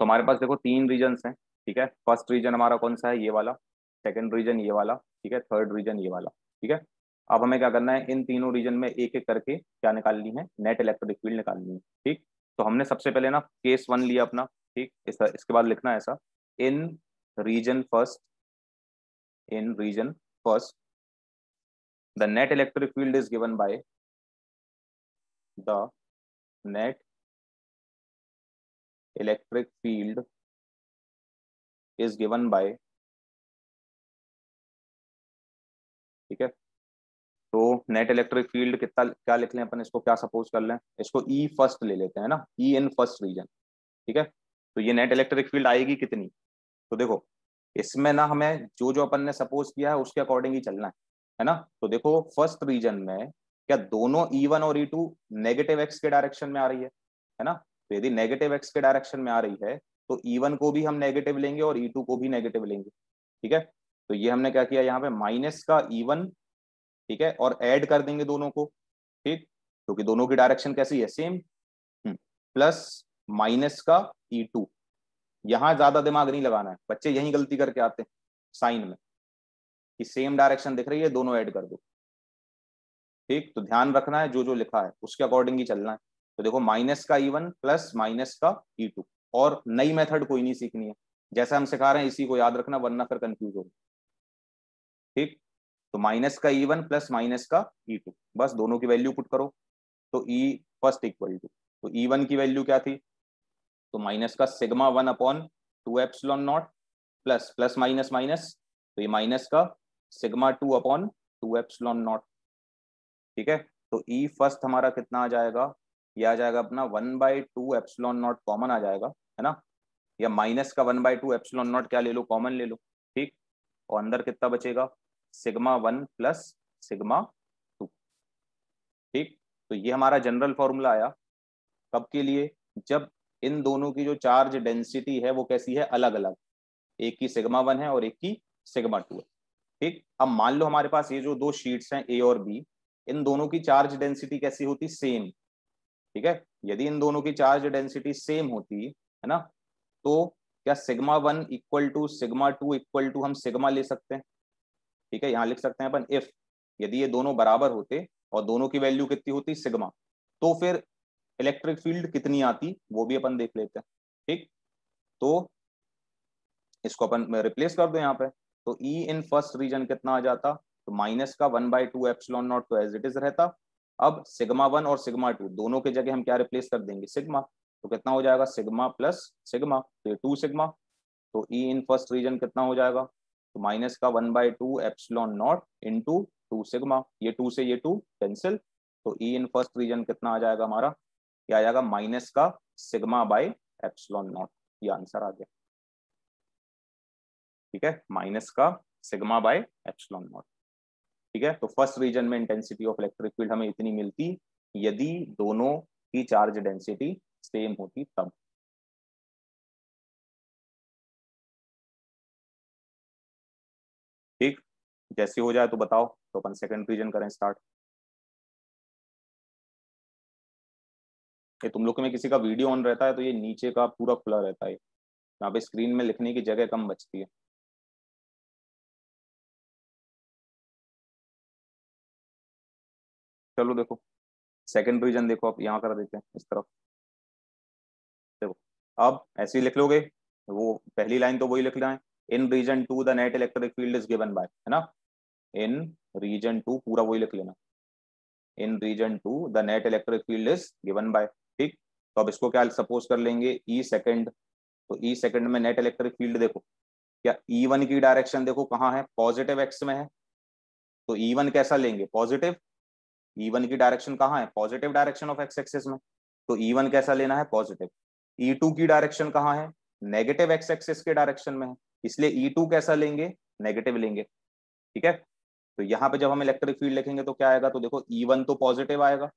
तो हमारे पास देखो तीन रीजन्स हैं, ठीक है। फर्स्ट रीजन हमारा कौन सा है, ये वाला। सेकंड रीजन ये वाला, ठीक है। थर्ड रीजन ये वाला, ठीक है। अब हमें क्या करना है, इन तीनों रीजन में एक एक करके क्या निकालनी है, नेट इलेक्ट्रिक फील्ड निकालनी है, ठीक। तो हमने सबसे पहले ना केस वन लिया अपना, ठीक। इसके बाद लिखना है ऐसा, in region first, in region first the net electric field is given by the net electric field is given by, ठीक है। तो नेट इलेक्ट्रिक फील्ड कितना, क्या लिख लें अपन, इसको क्या सपोज कर लें, इसको ई फर्स्ट ले लेते हैं ना, ई इन फर्स्ट रीजन, ठीक है। तो ये नेट इलेक्ट्रिक फील्ड आएगी कितनी, तो देखो इसमें ना हमें जो जो अपन ने सपोज किया है उसके अकॉर्डिंग ही चलना है ना। तो देखो फर्स्ट रीजन में क्या दोनों ई वन और ई टू नेगेटिव एक्स के डायरेक्शन में आ रही है ना। तो यदि नेगेटिव एक्स के डायरेक्शन में आ रही है तो ई वन को भी हम नेगेटिव लेंगे और ई टू को भी नेगेटिव लेंगे, ठीक है। तो ये हमने क्या किया, यहाँ पे माइनस का ई वन, ठीक है, और ऐड कर देंगे दोनों को, ठीक, क्योंकि दोनों की डायरेक्शन कैसी है, सेम। प्लस माइनस का ई टू, यहां ज्यादा दिमाग नहीं लगाना है, बच्चे यही गलती करके आते हैं साइन में, कि सेम डायरेक्शन दिख रही है दोनों ऐड कर दो, ठीक। तो ध्यान रखना है जो जो लिखा है उसके अकॉर्डिंग ही चलना है। तो देखो माइनस का ई वन प्लस माइनस का ई टू, और नई मेथड कोई नहीं सीखनी है, जैसा हम सिखा रहे हैं इसी को याद रखना, वरना फिर कंफ्यूज होगा, ठीक। तो माइनस का ई वन प्लस माइनस का ई टू, बस दोनों की वैल्यू पुट करो। तो ई फर्स्ट इक्वल टू, तो ई वन की वैल्यू क्या थी, तो माइनस का sigma one upon two epsilon naught, plus plus minus minus, तो ये माइनस का sigma two upon two epsilon not, ठीक है। तो ई फर्स्ट हमारा कितना आ जाएगा, ये आ जाएगा अपना one by two epsilon naught, common आ जाएगा, है ना। या माइनस का one by two epsilon naught क्या ले लो, कॉमन ले लो, ठीक। और अंदर कितना बचेगा, sigma one plus sigma two, ठीक। तो ये हमारा जनरल फॉर्मूला आया, कब के लिए, जब इन दोनों की जो चार्ज डेंसिटी है वो कैसी है, अलग अलग, एक की सिग्मा वन है और एक की सिग्मा टू है, ठीक। अब मान लो हमारे पास ये जो दो शीट्स हैं ए और बी, इन दोनों की चार्ज डेंसिटी कैसी होती, सेम, ठीक है। यदि इन दोनों की चार्ज डेंसिटी सेम होती है ना, तो क्या sigma one equal to sigma two equal to हम सिग्मा ले सकते हैं, ठीक है। यहाँ लिख सकते हैं अपन, इफ यदि ये दोनों बराबर होते और दोनों की वैल्यू कितनी होती, सिग्मा, तो फिर इलेक्ट्रिक फील्ड कितनी आती वो भी अपन देख लेते हैं, ठीक। तो इसको अपन रिप्लेस कर दो यहाँ पे, तो ई इन फर्स्ट रीजन कितना आ जाता, तो माइनस का one by two epsilon naught, तो एज इट इज रहता। अब सिग्मा वन और सिग्मा टू दोनों के जगह हम क्या रिप्लेस कर देंगे, सिग्मा, तो कितना हो जाएगा, सिग्मा प्लस सिग्मा, तो ये टू सिग्मा। तो ई इन फर्स्ट रीजन कितना हो जाएगा, तो माइनस का one by two epsilon not into two sigma, ये टू से ये टू कैंसिल, तो ई इन फर्स्ट रीजन कितना आ जाएगा हमारा, क्या आ जाएगा, माइनस का सिग्मा बाई एप्सिलॉन नॉट, ये आंसर आ गया, ठीक है। माइनस का सिग्मा बाय एप्सिलॉन नॉट, ठीक है। तो फर्स्ट रीजन में इंटेंसिटी ऑफ इलेक्ट्रिक फील्ड हमें इतनी मिलती यदि दोनों की चार्ज डेंसिटी सेम होती तब। ठीक, जैसे हो जाए तो बताओ, तो अपन सेकंड रीजन करें स्टार्ट। ये तुम लोग में किसी का वीडियो ऑन रहता है तो ये नीचे का पूरा खुला रहता है, यहाँ पे स्क्रीन में लिखने की जगह कम बचती है। चलो देखो सेकंड रीजन देखो, आप यहाँ कर देते हैं इस तरफ, देखो अब ऐसे ही लिख लोगे, वो पहली लाइन तो वही लिखना है, in region two the net electric field is given by, है ना। इन रीजन टू पूरा वही लिख लेना, in region two the net electric field is given by, ठीक। तो अब इसको क्या सपोज कर लेंगे, ई सेकंड, तो ई सेकंड में नेट इलेक्ट्रिक फील्ड देखो, क्या ई वन की डायरेक्शन देखो कहाँ है, पॉजिटिव एक्स में है, तो ई वन कैसा लेंगे, पॉजिटिव, ई वन की डायरेक्शन कहाँ है, positive direction of x axis में, तो ई वन कैसा लेना है, पॉजिटिव। ई टू की डायरेक्शन कहाँ है, नेगेटिव एक्स एक्सिस के डायरेक्शन में है, इसलिए ई टू कैसा लेंगे, नेगेटिव लेंगे, ठीक है। तो यहाँ पे जब हम इलेक्ट्रिक फील्ड लिखेंगे तो क्या आएगा, तो देखो ई वन तो पॉजिटिव आएगा,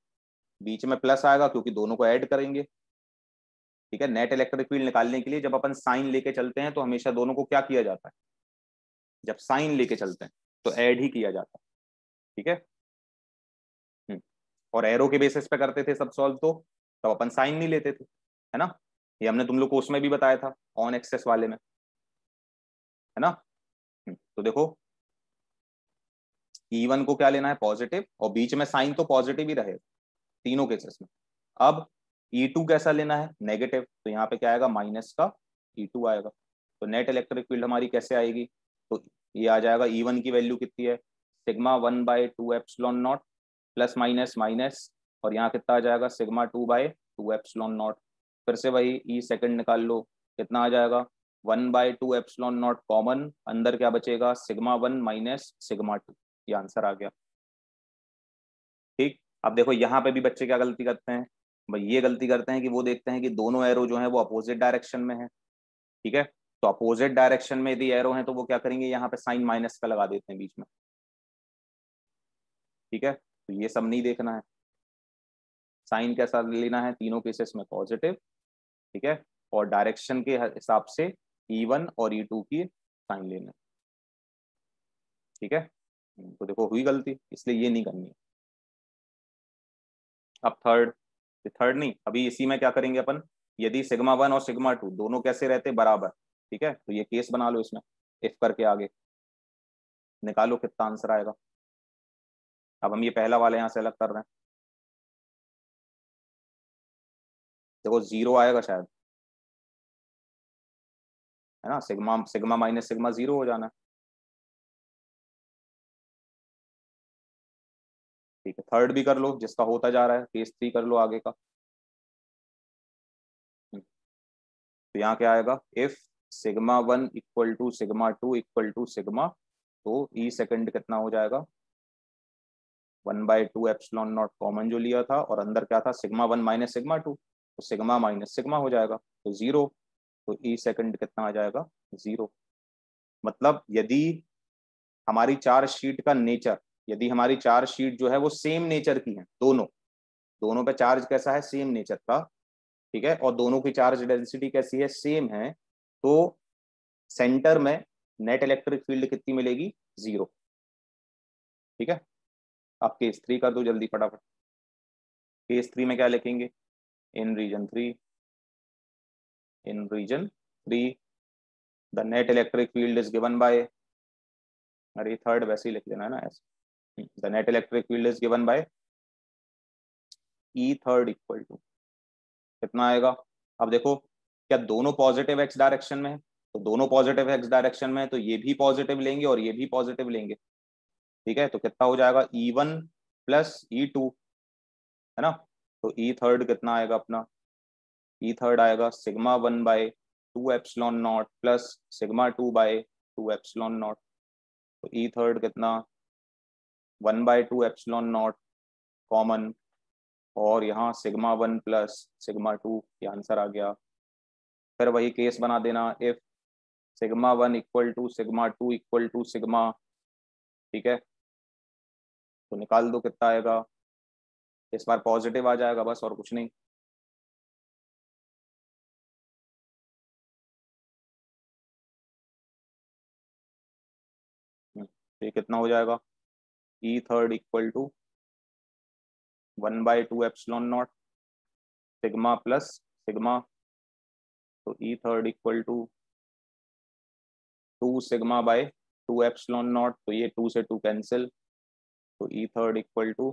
बीच में प्लस आएगा क्योंकि दोनों को ऐड करेंगे, ठीक है। नेट इलेक्ट्रिक फील्ड निकालने के लिए जब अपन साइन लेके चलते हैं तो हमेशा दोनों को क्या किया जाता है, जब साइन लेके चलते हैं तो ऐड ही किया जाता है, ठीक है। और एरो के बेसिस पे करते थे सब सॉल्व, तो तब अपन साइन नहीं लेते थे, है ना। ये हमने तुम लोग को उसमें भी बताया था, ऑन एक्सेस वाले में, है ना। तो देखो E1 को क्या लेना है, पॉजिटिव, और बीच में साइन तो पॉजिटिव ही रहे तीनों केसेस में। अब E2 कैसा लेना है, नेगेटिव, तो यहाँ पे क्या आएगा, माइनस का E2 आएगा। तो नेट इलेक्ट्रिक फील्ड हमारी कैसे आएगी, तो ये आ जाएगा E1 की वैल्यू कितनी है, sigma 1/2 epsilon naught, plus minus minus, और यहाँ कितना आ जाएगा, सिग्मा 2/2 एप्सिलॉन नॉट। फिर से वही ई सेकंड निकाल लो, कितना आ जाएगा, 1/2 एप्सिलॉन नॉट कॉमन, अंदर क्या बचेगा, सिग्मा 1 माइनस सिग्मा 2। ये आंसर आ गया। ठीक, अब देखो यहाँ पे भी बच्चे क्या गलती करते हैं भाई, ये गलती करते हैं कि वो देखते हैं कि दोनों एरो जो है वो अपोजिट डायरेक्शन में है। ठीक है, तो अपोजिट डायरेक्शन में यदि एरो है तो वो क्या करेंगे, यहाँ पे साइन माइनस का लगा देते हैं बीच में। ठीक है, तो ये सब नहीं देखना है, साइन कैसा लेना है, तीनों केसेस में पॉजिटिव। ठीक है, और डायरेक्शन के हिसाब से E1 और E2 की साइन लेना है। ठीक है, तो देखो हुई गलती, इसलिए ये नहीं करनी है। अब थर्ड, थर्ड नहीं, अभी इसी में क्या करेंगे अपन, यदि सिग्मा 1 और सिग्मा 2 दोनों कैसे रहते बराबर, ठीक है, तो ये केस बना लो, इसमें इफ करके आगे निकालो कितना आंसर आएगा। अब हम ये पहला वाला यहाँ से अलग कर रहे हैं, देखो 0 आएगा शायद, है ना, सिग्मा सिग्मा माइनस सिग्मा 0 हो जाना। ठीक है, थर्ड भी कर लो, जिसका होता जा रहा है, केस 3 कर लो आगे का। तो यहाँ क्या आएगा, if sigma 1 equal to sigma 2 equal to sigma, तो ई सेकंड कितना हो जाएगा, 1/2 एप्सिलॉन नॉट कॉमन जो लिया था, और अंदर क्या था, सिग्मा 1 माइनस सिग्मा 2, तो सिग्मा माइनस सिग्मा हो जाएगा, तो 0। तो ई सेकंड कितना आ जाएगा, 0। मतलब यदि हमारी चार्ज शीट का नेचर, यदि हमारी चार्ज शीट जो है वो सेम नेचर की है, दोनों दोनों पे चार्ज कैसा है, सेम नेचर का, ठीक है, और दोनों की चार्ज डेंसिटी कैसी है, सेम है, तो सेंटर में नेट इलेक्ट्रिक फील्ड कितनी मिलेगी, 0। ठीक है, आप केस 3 कर दो जल्दी फटाफट। केस 3 में क्या लिखेंगे, in region 3, in region 3 the net electric field is given by, अरे थर्ड वैसे ही लिख लेना है ना ऐसे, the net electric field is given by E third equal to कितना आएगा। अब देखो क्या दोनों पॉजिटिव एक्स डायरेक्शन में है, तो दोनों पॉजिटिव एक्स डायरेक्शन में है, तो ये भी पॉजिटिव लेंगे और ये भी पॉजिटिव लेंगे। ठीक है, तो कितना हो जाएगा, E1 प्लस E2, है ना। तो ई थर्ड कितना आएगा अपना, ई थर्ड आएगा sigma 1/2 epsilon naught plus sigma 2/2 epsilon naught. तो ई थर्ड कितना, 1/2 एप्सिलॉन नॉट कॉमन, और यहाँ सिग्मा 1 प्लस सिग्मा 2, ये आंसर आ गया। फिर वही केस बना देना, if sigma 1 equal to sigma 2 equal to sigma, ठीक है, तो निकाल दो कितना आएगा, इस बार पॉजिटिव आ जाएगा बस, और कुछ नहीं। तो ये कितना हो जाएगा, E third equal to 1/2 epsilon naught sigma plus sigma, तो ई थर्ड इक्वल टू 2 सिग्मा/2 एप्सिलॉन नॉट, तो ये 2 से 2 कैंसिल, तो E third equal to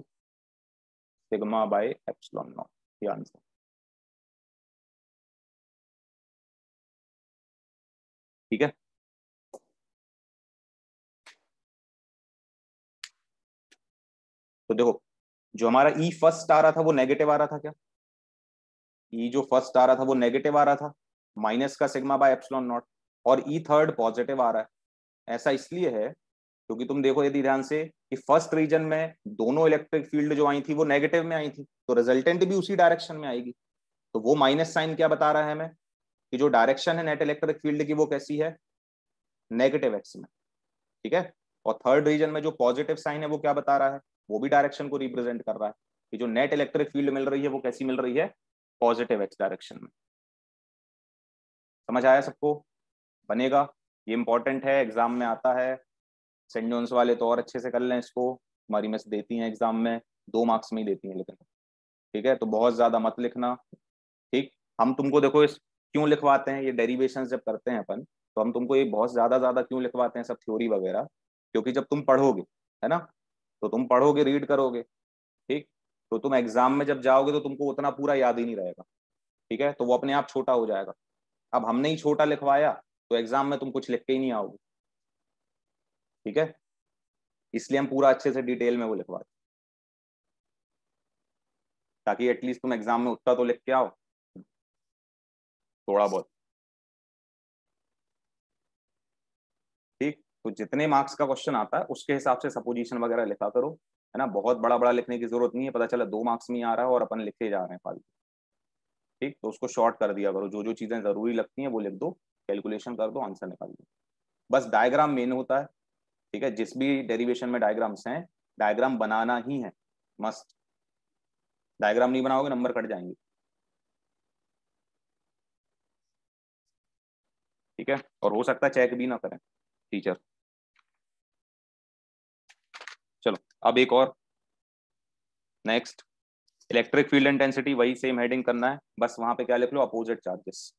sigma by epsilon naught, ये आंसर। ठीक है, तो देखो जो हमारा ई फर्स्ट आ रहा था वो नेगेटिव आ रहा था क्या, ई जो फर्स्ट आ रहा था वो नेगेटिव आ रहा था, माइनस का सिग्मा/एप्सिलॉन नॉट, और ई थर्ड पॉजिटिव आ रहा है। ऐसा इसलिए है क्योंकि तुम देखो यदि ध्यान से कि फर्स्ट रीजन में दोनों इलेक्ट्रिक फील्ड जो आई थी वो नेगेटिव में आई थी, तो रिजल्टेंट भी उसी डायरेक्शन में आएगी। तो वो माइनस साइन क्या बता रहा है हमें, कि जो डायरेक्शन है नेट इलेक्ट्रिक फील्ड की वो कैसी है, नेगेटिव एक्स में। ठीक है, और थर्ड रीजन में जो पॉजिटिव साइन है वो क्या बता रहा है, वो भी डायरेक्शन को रिप्रेजेंट कर रहा है, कि जो नेट इलेक्ट्रिक फील्ड मिल रही है वो कैसी मिल रही है, पॉजिटिव एक्स डायरेक्शन में। समझ आया सबको, बनेगा, ये इंपॉर्टेंट है, एग्जाम में आता है। सेंट जॉन्स वाले तो और अच्छे से कर लें इसको, हमारी मिस देती हैं एग्जाम में 2 मार्क्स में ही देती हैं लेकिन। ठीक है, तो बहुत ज्यादा मत लिखना। ठीक, हम तुमको देखो इस क्यों लिखवाते हैं ये डेरिवेशन जब करते हैं अपन, तो हम तुमको ये बहुत ज्यादा ज्यादा क्यों लिखवाते हैं सब थ्योरी वगैरह, क्योंकि जब तुम पढ़ोगे, है ना, तो तुम पढ़ोगे, रीड करोगे, ठीक, तो तुम एग्जाम में जब जाओगे तो तुमको उतना पूरा याद ही नहीं रहेगा, ठीक है, तो वो अपने आप छोटा हो जाएगा। अब हमने ही छोटा लिखवाया तो एग्जाम में तुम कुछ लिख के ही नहीं आओगे, ठीक है, इसलिए हम पूरा अच्छे से डिटेल में वो लिखवाते, ताकि एटलीस्ट तुम एग्जाम में उतना तो लिख के आओ थोड़ा बहुत, ठीक। तो जितने मार्क्स का क्वेश्चन आता है उसके हिसाब से सपोजिशन वगैरह लिखा करो, है ना, बहुत बड़ा बड़ा लिखने की जरूरत नहीं है, पता चला 2 मार्क्स में ही आ रहा है और अपन लिखे जा रहे हैं फालतू, ठीक, तो उसको शॉर्ट कर दिया करो, जो जो चीजें जरूरी लगती हैं वो लिख दो, कैलकुलेशन कर दो, आंसर निकाल दो, बस डायग्राम मेन होता है, ठीक है, जिस भी डेरिवेशन में डायग्राम्स हैं, डायग्राम बनाना ही है मस्त, डायग्राम नहीं बनाओगे नंबर कट जाएंगे, ठीक है, और हो सकता है चेक भी ना करें टीचर। चलो अब एक और, नेक्स्ट, इलेक्ट्रिक फील्ड इंटेंसिटी, वही सेम हेडिंग करना है, बस वहां पे क्या लिख लो, अपोजिट चार्जेस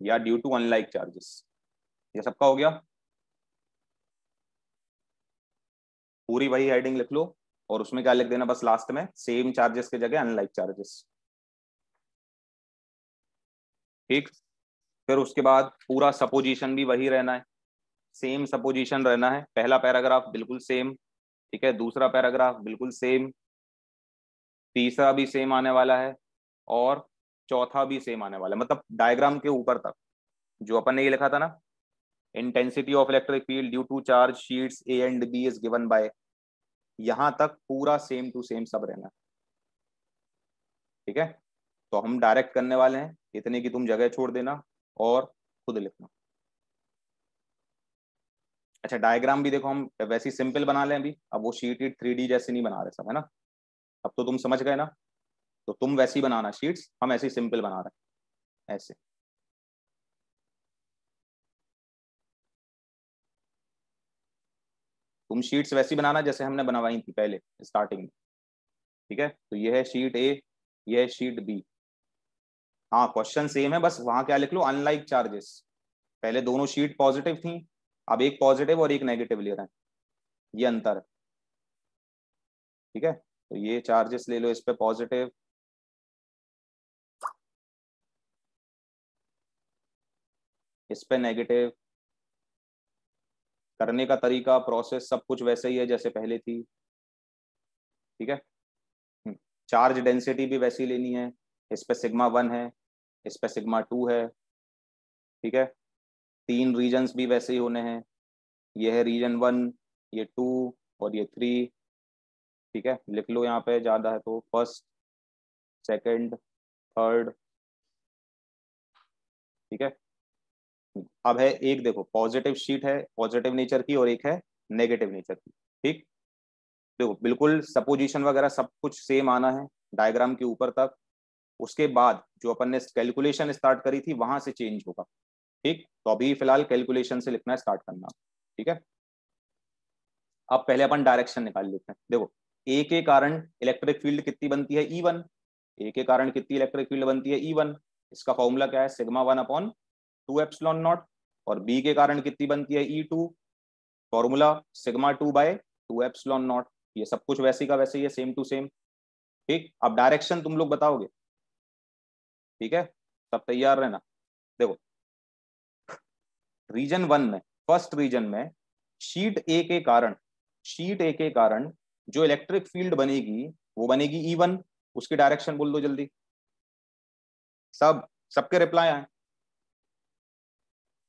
या ड्यू टू अनलाइक चार्जेस, ये सबका हो गया, पूरी वही हेडिंग लिख लो, और उसमें क्या लिख देना बस लास्ट में, सेम चार्जेस की जगह अनलाइक चार्जेस, ठीक। फिर उसके बाद पूरा सपोजिशन भी वही रहना है, सेम सपोजिशन रहना है, पहला पैराग्राफ बिल्कुल सेम, ठीक है, दूसरा पैराग्राफ बिल्कुल सेम, तीसरा भी सेम आने वाला है, और चौथा भी सेम आने वाला है, मतलब डायग्राम के ऊपर तक जो अपन ने ये लिखा था ना, intensity of electric field due to charge sheets A and B is given by, यहां तक पूरा सेम टू सेम सब रहना है, ठीक है। तो हम डायरेक्ट करने वाले हैं, इतने की तुम जगह छोड़ देना और खुद लिखना। अच्छा डायग्राम भी देखो हम वैसी सिंपल बना लें अभी, अब वो शीट 3D जैसे नहीं बना रहे सब, है ना, अब तो तुम समझ गए ना, तो तुम वैसी बनाना शीट्स, हम ऐसी सिंपल बना रहे हैं ऐसे, तुम शीट्स वैसी बनाना जैसे हमने बनवाई थी पहले स्टार्टिंग में, ठीक है, तो ये है शीट ए, ये है शीट बी, हाँ क्वेश्चन सेम है, बस वहां क्या लिख लो, अनलाइक चार्जेस, पहले दोनों शीट पॉजिटिव थी, अब एक पॉजिटिव और एक नेगेटिव ले रहे हैं, ये अंतर है, ठीक है, तो ये चार्जेस ले लो, इस पे पॉजिटिव, इस पे नेगेटिव, करने का तरीका, प्रोसेस सब कुछ वैसे ही है जैसे पहले थी, ठीक है, चार्ज डेंसिटी भी वैसी लेनी है, इस पे सिग्मा 1 है, इस पे सिग्मा 2 है, ठीक है, 3 रीजन्स भी वैसे ही होने हैं, ये है रीजन 1, ये 2 और ये 3, ठीक है, लिख लो यहाँ पे ज्यादा है तो फर्स्ट, सेकंड, थर्ड, ठीक है। अब है एक, देखो पॉजिटिव शीट है पॉजिटिव नेचर की और एक है नेगेटिव नेचर की, ठीक, देखो बिल्कुल सपोजिशन वगैरह सब कुछ सेम आना है डायग्राम के ऊपर तक, उसके बाद जो अपन ने कैलकुलेशन स्टार्ट करी थी वहां से चेंज होगा, ठीक, तो अभी फिलहाल कैलकुलेशन से लिखना स्टार्ट करना, ठीक है। अब पहले अपन डायरेक्शन निकाल लेते हैं, देखो ए के कारण इलेक्ट्रिक फील्ड कितनी बनती है E1, ए के कारण कितनी इलेक्ट्रिक फील्ड बनती है E1, इसका फॉर्मूला क्या है, सिग्मा 1/2 एप्सिलॉन नॉट, और बी के कारण कितनी बनती है E2, formula sigma 2/2 epsilon not, ये सब कुछ वैसे का वैसे ही है, सेम टू सेम, ठीक। अब डायरेक्शन तुम लोग बताओगे, ठीक है, सब तैयार रहना, देखो रीजन 1 में, फर्स्ट रीजन में शीट ए के कारण जो इलेक्ट्रिक फील्ड बनेगी वो बनेगी E1, उसकी डायरेक्शन बोल दो जल्दी, सब सबके रिप्लाई आए,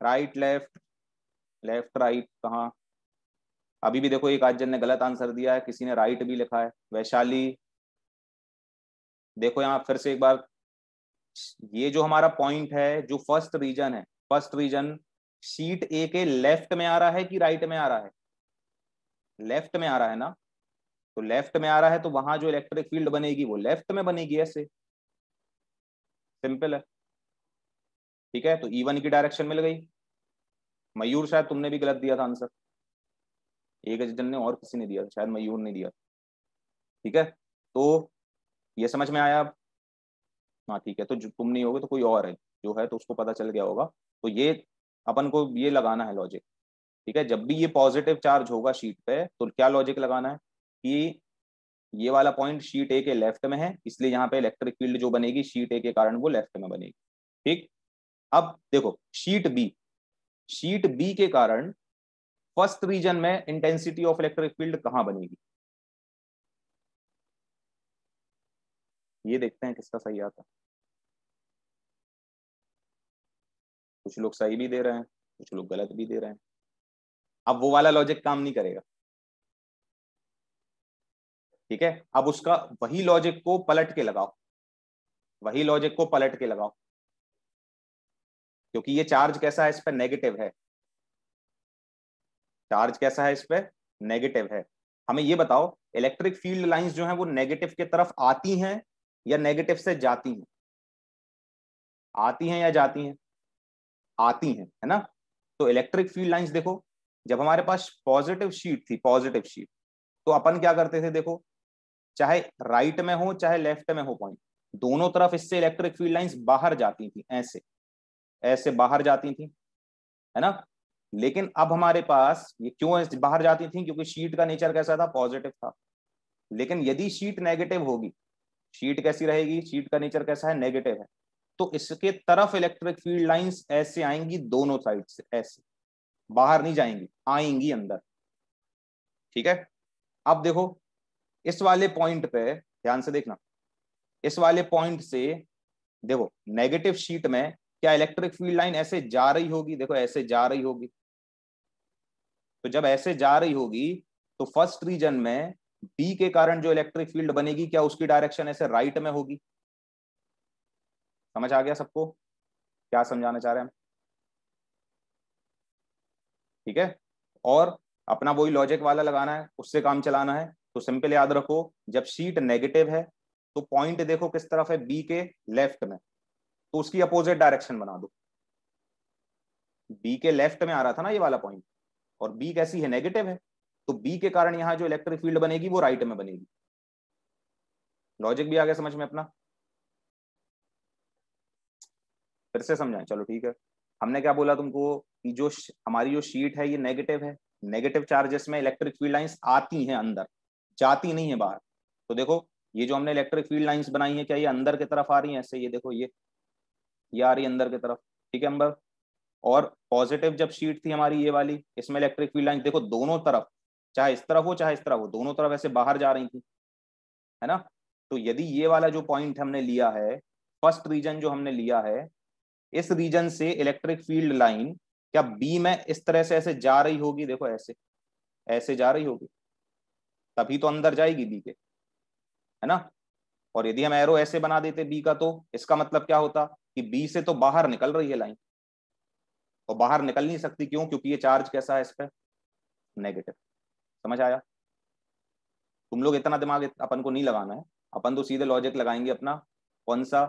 राइट लेफ्ट, लेफ्ट राइट कहाँ, अभी भी देखो एक आजन ने गलत आंसर दिया है, किसी ने राइट भी लिखा है, वैशाली, देखो यहाँ फिर से एक बार, ये जो हमारा पॉइंट है जो फर्स्ट रीजन है, फर्स्ट रीजन शीट ए के लेफ्ट में आ रहा है कि राइट में आ रहा है, लेफ्ट में आ रहा है ना, तो लेफ्ट में आ रहा है तो वहां जो इलेक्ट्रिक फील्ड बनेगी वो लेफ्ट में बनेगी, ऐसे सिंपल है, ठीक है, तो E1 की डायरेक्शन मिल गई। मयूर शायद तुमने भी गलत दिया था आंसर, एक जन ने और किसी ने दिया, शायद मयूर ने दिया, ठीक है, तो ये समझ में आया अब, हाँ ठीक है, तो जो तुम नहीं होगे तो कोई और है जो है, तो उसको पता चल गया होगा। तो ये अपन को ये लगाना है लॉजिक, ठीक है। जब भी ये पॉजिटिव चार्ज होगा शीट पे तो क्या लॉजिक लगाना है कि ये वाला पॉइंट शीट ए के लेफ्ट में है, इसलिए यहाँ पे इलेक्ट्रिक फील्ड जो बनेगी शीट ए के कारण वो लेफ्ट में बनेगी। ठीक। अब देखो शीट बी के कारण फर्स्ट रीजन में इंटेंसिटी ऑफ इलेक्ट्रिक फील्ड कहां बनेगी, ये देखते हैं किसका सही आता है। कुछ लोग सही भी दे रहे हैं, कुछ लोग गलत भी दे रहे हैं। अब वो वाला लॉजिक काम नहीं करेगा, ठीक है। अब उसका वही लॉजिक को पलट के लगाओ, वही लॉजिक को पलट के लगाओ, क्योंकि ये चार्ज कैसा है इस पर, नेगेटिव है। चार्ज कैसा है इस पे, नेगेटिव है। हमें ये बताओ इलेक्ट्रिक फील्ड लाइंस जो हैं वो नेगेटिव की तरफ आती हैं या नेगेटिव से जाती हैं, आती हैं या जाती हैं, आती हैं, है ना। तो इलेक्ट्रिक फील्ड लाइंस देखो, जब हमारे पास पॉजिटिव शीट थी, पॉजिटिव शीट, तो अपन क्या करते थे, देखो चाहे राइट में हो चाहे लेफ्ट में हो पॉइंट, दोनों तरफ इससे इलेक्ट्रिक फील्ड लाइंस बाहर जाती थी, ऐसे ऐसे बाहर जाती थी, है ना। लेकिन अब हमारे पास ये क्यों बाहर जाती थी, क्योंकि शीट का नेचर कैसा था, पॉजिटिव था। लेकिन यदि शीट नेगेटिव होगी, शीट कैसी रहेगी, शीट का नेचर कैसा है, नेगेटिव है, तो इसके तरफ इलेक्ट्रिक फील्ड लाइंस ऐसे आएंगी, दोनों साइड से ऐसे, बाहर नहीं जाएंगी, आएंगी अंदर, ठीक है। अब देखो इस वाले पॉइंट पे ध्यान से देखना, इस वाले पॉइंट से देखो नेगेटिव शीट में क्या इलेक्ट्रिक फील्ड लाइन ऐसे जा रही होगी, देखो ऐसे जा रही होगी। तो जब ऐसे जा रही होगी तो फर्स्ट रीजन में बी के कारण जो इलेक्ट्रिक फील्ड बनेगी, क्या उसकी डायरेक्शन ऐसे राइट में होगी। समझ आ गया सबको क्या समझाना चाह रहे हैं हम, ठीक है। और अपना वही लॉजिक वाला लगाना है, उससे काम चलाना है। तो सिंपल याद रखो, जब शीट नेगेटिव है तो पॉइंट देखो किस तरफ है, बी के लेफ्ट में, तो उसकी अपोजिट डायरेक्शन बना दो। बी के लेफ्ट में आ रहा था ना ये वाला पॉइंट, और बी कैसी है, नेगेटिव है, तो बी के कारण यहां जो इलेक्ट्रिक फील्ड बनेगी वो राइट में बनेगी। लॉजिक भी आ गया समझ में अपना, फिर से समझाएं, चलो ठीक है। हमने क्या बोला तुमको कि जो हमारी जो शीट है ये नेगेटिव है, नेगेटिव चार्जेस में इलेक्ट्रिक फील्ड लाइंस आती हैं अंदर, जाती नहीं है बाहर। तो देखो ये जो हमने इलेक्ट्रिक फील्ड लाइंस बनाई है, क्या ये अंदर की तरफ आ रही है ऐसे, ये देखो ये आ रही है अंदर की तरफ, ठीक है अंबर। और पॉजिटिव जब शीट थी हमारी ये वाली, इसमें इलेक्ट्रिक फील्ड लाइंस देखो दोनों तरफ, चाहे इस तरफ हो चाहे इस तरफ हो, दोनों तरफ ऐसे बाहर जा रही थी, है ना। तो यदि ये वाला जो पॉइंट हमने लिया है, फर्स्ट रीजन जो हमने लिया है, इस रीजन से इलेक्ट्रिक फील्ड लाइन क्या बी में इस तरह से ऐसे जा रही होगी, देखो ऐसे ऐसे जा रही होगी, तभी तो अंदर जाएगी बी के, है ना। और यदि हम एरो ऐसे बना देते बी का, तो इसका मतलब क्या होता कि बी से तो बाहर निकल रही है लाइन, और बाहर निकल नहीं सकती, क्यों, क्योंकि ये चार्ज कैसा है इस पे, नेगेटिव। समझ आया। तुम लोग इतना दिमाग अपन को नहीं लगाना है, अपन तो सीधे लॉजिक लगाएंगे अपना, कौन सा,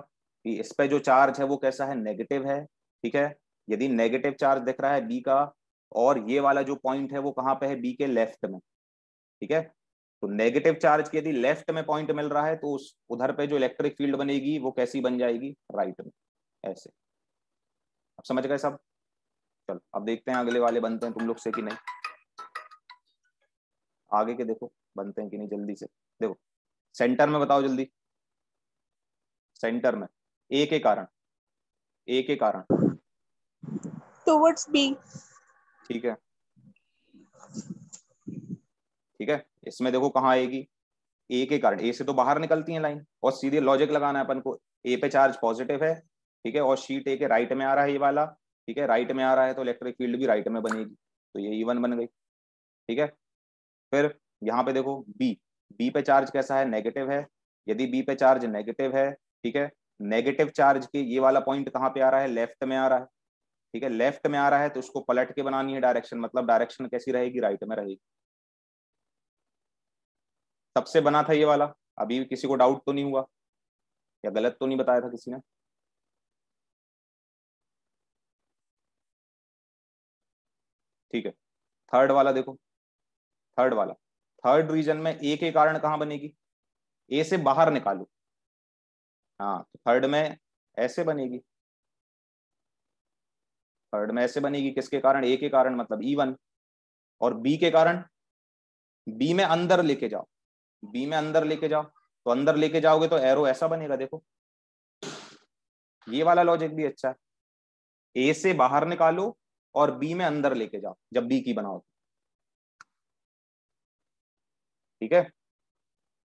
कि इस पे जो चार्ज है वो कैसा है, नेगेटिव है, ठीक है। यदि नेगेटिव चार्ज दिख रहा है बी का, और ये वाला जो पॉइंट है वो कहाँ पे है, बी के लेफ्ट में, ठीक है। तो नेगेटिव चार्ज की यदि लेफ्ट में पॉइंट मिल रहा है तो उस उधर पे जो इलेक्ट्रिक फील्ड बनेगी वो कैसी बन जाएगी, राइट में, ऐसे। अब समझ गए सब। चलो अब देखते हैं अगले वाले बनते हैं तुम लोग से कि नहीं, आगे के देखो बनते हैं कि नहीं जल्दी से। देखो सेंटर में बताओ जल्दी, सेंटर में ए के कारण, ए के कारण, towards B. ठीक है, ठीक है। इसमें देखो कहाँ आएगी, ए के कारण, ए से तो बाहर निकलती है लाइन, और सीधे लॉजिक लगाना है अपन को, ए पे चार्ज पॉजिटिव है, ठीक है, और शीट ए के राइट में आ रहा है ये वाला, ठीक है, राइट में आ रहा है तो इलेक्ट्रिक फील्ड भी राइट में बनेगी, तो ये E1 बन गई, ठीक है। फिर यहाँ पे देखो बी, बी पे चार्ज कैसा है, नेगेटिव है। यदि बी पे चार्ज नेगेटिव है, ठीक है, नेगेटिव चार्ज के ये वाला पॉइंट कहाँ पे आ रहा है, लेफ्ट में आ रहा है, ठीक है, लेफ्ट में आ रहा है तो उसको पलट के बनानी है डायरेक्शन, मतलब डायरेक्शन कैसी रहेगी, राइट में रहेगी। सबसे बना था ये वाला, अभी किसी को डाउट तो नहीं हुआ, या गलत तो नहीं बताया था किसी ने। ठीक है, थर्ड वाला देखो, थर्ड वाला, थर्ड रीजन में ए के कारण कहाँ बनेगी, ए से बाहर निकालो, हाँ, तो थर्ड में ऐसे बनेगी, थर्ड में ऐसे बनेगी, किसके कारण? ए के कारण, मतलब E1। और बी के कारण, बी में अंदर लेके जाओ, बी में अंदर लेके जाओ, तो अंदर लेके जाओगे तो एरो ऐसा बनेगा, देखो ये वाला लॉजिक भी अच्छा है। ए से बाहर निकालो और बी में अंदर लेके जाओ जब बी की बनाओ, ठीक है,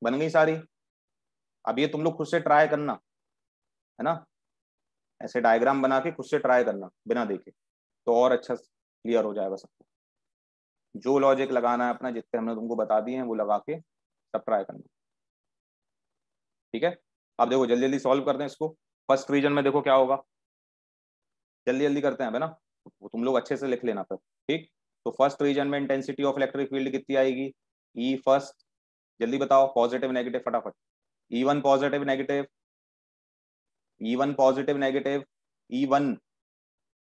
बन गई सारी। अब ये तुम लोग खुद से ट्राई करना, है ना, ऐसे डायग्राम बना के खुद से ट्राई करना बिना देखे, तो और अच्छा क्लियर हो जाएगा सबको। जो लॉजिक लगाना है अपना, जितने हमने तुमको बता दिए हैं वो लगा के सब ट्राई करना, ठीक है। अब देखो जल्दी जल्दी सॉल्व करते हैं इसको। फर्स्ट रीजन में देखो क्या होगा, जल्दी जल्दी करते हैं, है ना, वो तुम लोग अच्छे से लिख लेना फिर, ठीक। तो फर्स्ट रीजन में इंटेंसिटी ऑफ इलेक्ट्रिक फील्ड कितनी आएगी? ई फर्स्ट, जल्दी बताओ, पॉजिटिव नेगेटिव फटाफट। E1 positive negative, E1 positive negative, E1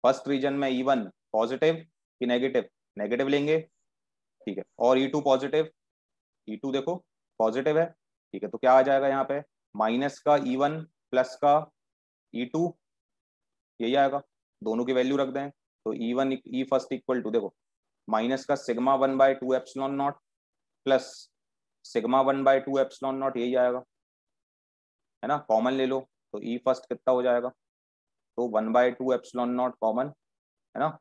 first region में E1 पॉजिटिव कि नेगेटिव? नेगेटिव लेंगे, ठीक है। और E2 पॉजिटिव, E2 देखो पॉजिटिव है, ठीक है, तो क्या आ जाएगा यहाँ पे? माइनस का E1 प्लस का E2, यही आएगा, दोनों की वैल्यू रख दें। तो E1 E first equal to, देखो माइनस का sigma 1/2 epsilon naught plus sigma 1/2 epsilon naught, यही आएगा, है ना, कॉमन ले लो। तो ई फर्स्ट कितना हो जाएगा? तो 1/2 एप्सिलॉन नॉट कॉमन, है ना,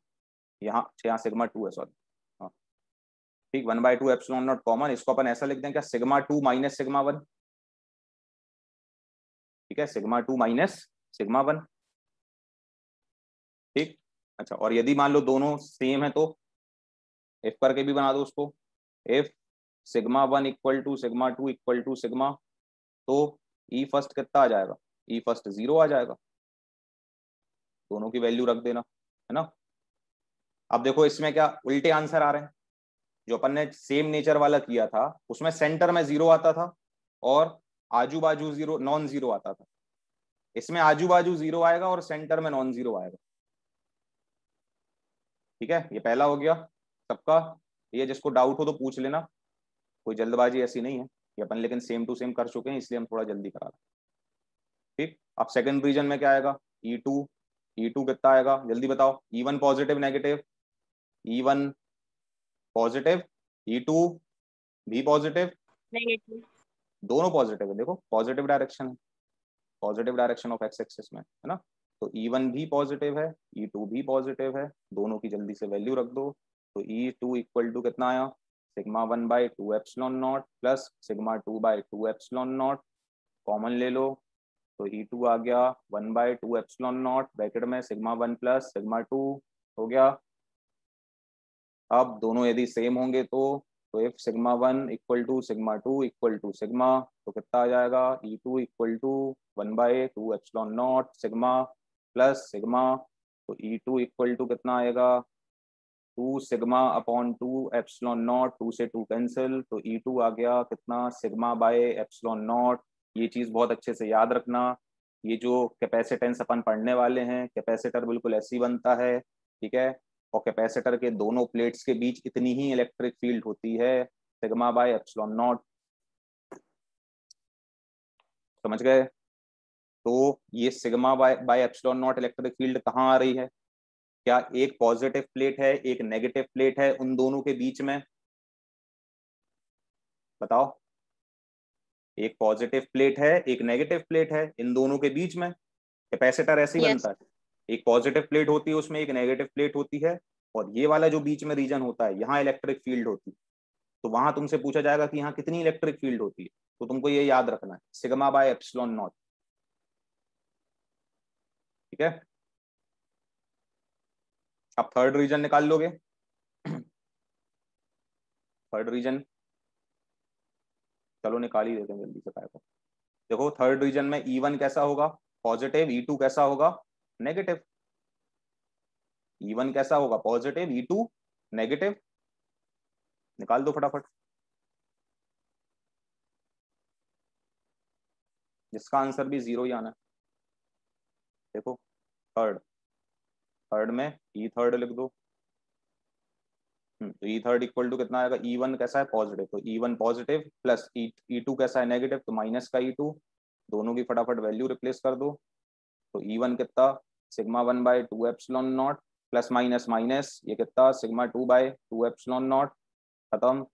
यहाँ सिग्मा 2 है, सॉरी, हाँ ठीक, 1/2 एप्सिलॉन नॉट कॉमन। इसको अपन ऐसा लिख दें क्या, सिग्मा 2 माइनस सिग्मा 1, ठीक है, सिग्मा 2 माइनस सिग्मा 1, ठीक। अच्छा, और यदि मान लो दोनों सेम है तो इफ करके भी बना दो उसको, if sigma 1 equal to sigma 2 equal to sigma, तो ई फर्स्ट कितना आ जाएगा? ई फर्स्ट 0 आ जाएगा, दोनों की वैल्यू रख देना, है ना। अब देखो इसमें क्या उल्टे आंसर आ रहे हैं, जो अपन ने सेम नेचर वाला किया था उसमें सेंटर में 0 आता था और आजू बाजू 0 नॉन 0 आता था, इसमें आजू बाजू 0 आएगा और सेंटर में नॉन 0 आएगा, ठीक है। ये पहला हो गया सबका। ये जिसको डाउट हो तो पूछ लेना, कोई जल्दबाजी ऐसी नहीं है, ये अपन लेकिन सेम टू सेम कर चुके हैं इसलिए हम थोड़ा जल्दी करा रहे हैं, ठीक। अब सेकंड रीजन में क्या आएगा? E2, E2 कितना आएगा जल्दी बताओ? E1 positive negative, E1 positive, E2 भी पॉजिटिव, नेगेटिव। दोनों पॉजिटिव है, देखो पॉजिटिव डायरेक्शन है, positive direction of x axis में, है ना। तो E1 भी पॉजिटिव है, E2 भी पॉजिटिव है, दोनों की जल्दी से वैल्यू रख दो। तो E2 इक्वल टू कितना आया? Sigma 1/2 epsilon naught plus sigma 2/2 epsilon naught, common ले लो। तो E2 आ गया 1/2 एप्सिलॉन नॉट, ब्रैकेट में सिग्मा 1 प्लस सिग्मा 2 हो गया। अब दोनों यदि सेम होंगे तो if sigma 1 equal to sigma 2 equal to sigma, तो कितना आ जाएगा? E2 equal to 1/2 epsilon naught sigma plus sigma, तो E2 इक्वल टू कितना आएगा? 2 सिग्मा अपॉन 2 एप्सिलॉन नॉट, 2 से 2 कैंसिल, तो E2 आ गया कितना? Sigma by epsilon not. ये चीज बहुत अच्छे से याद रखना, ये जो कैपेसिटेंस अपन पढ़ने वाले हैं, कैपेसिटर बिल्कुल ऐसी बनता है, ठीक है। और कैपेसिटर के दोनों प्लेट्स के बीच इतनी ही इलेक्ट्रिक फील्ड होती है, सिग्मा बाय एप्सिलॉन नॉट, समझ गए। तो ये sigma by epsilon not electric field कहाँ आ रही है? क्या एक पॉजिटिव प्लेट है एक नेगेटिव प्लेट है, उन दोनों के बीच में बताओ? एक पॉजिटिव प्लेट है एक नेगेटिव प्लेट है, इन दोनों के बीच में कैपेसिटर ऐसे ही बनता यस। है, एक पॉजिटिव प्लेट होती है उसमें एक नेगेटिव प्लेट होती है, और ये वाला जो बीच में रीजन होता है यहाँ इलेक्ट्रिक फील्ड होती है। तो वहां तुमसे पूछा जाएगा कि यहाँ कितनी इलेक्ट्रिक फील्ड होती है, तो तुमको ये याद रखना है, सिग्मा बाय एप्सिलॉन नॉट, ठीक है। अब थर्ड रीजन निकाल लोगे। थर्ड रीजन चलो निकाल ही देते हैं जल्दी से पाएगा। देखो थर्ड रीजन में E1 कैसा होगा? पॉजिटिव, E2 कैसा होगा? नेगेटिव। E1 कैसा होगा? पॉजिटिव, E2 नेगेटिव, निकाल दो फटाफट, जिसका आंसर भी 0 ही आना है। देखो थर्ड, थर्ड में ई थर्ड लिख दो, तो ई थर्ड इक्वल टू कितना आएगा? E1 कैसा है? पॉजिटिव, तो E1 positive plus E to कैसा है? नेगेटिव, तो माइनस का E2, दोनों की फटाफट वैल्यू रिप्लेस कर दो। तो E1 कितना, sigma 1/2 epsilon naught plus minus minus ये कितना, सिग्मा 2/2 एप्सिलॉन नॉट, खत्म।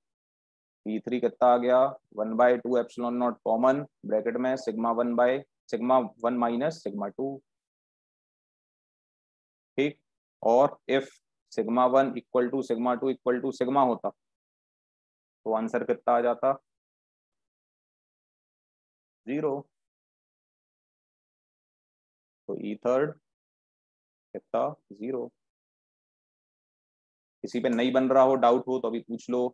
E3 कितना आ गया, 1/2 एप्सिलॉन नॉट कॉमन, ब्रैकेट में सिग्मा 1 माइनस सिग्मा 2। ठीक। और if sigma 1 equal to sigma 2 equal to sigma होता तो आंसर कितना आ जाता, 0। तो ई थर्ड कितना, 0। किसी पे नहीं बन रहा हो, डाउट हो तो अभी पूछ लो।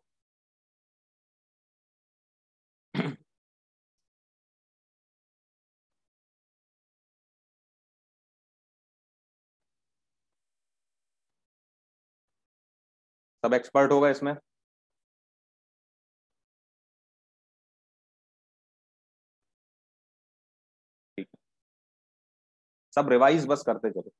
सब एक्सपर्ट होगा इसमें। ठीक है, सब रिवाइज बस करते चलो।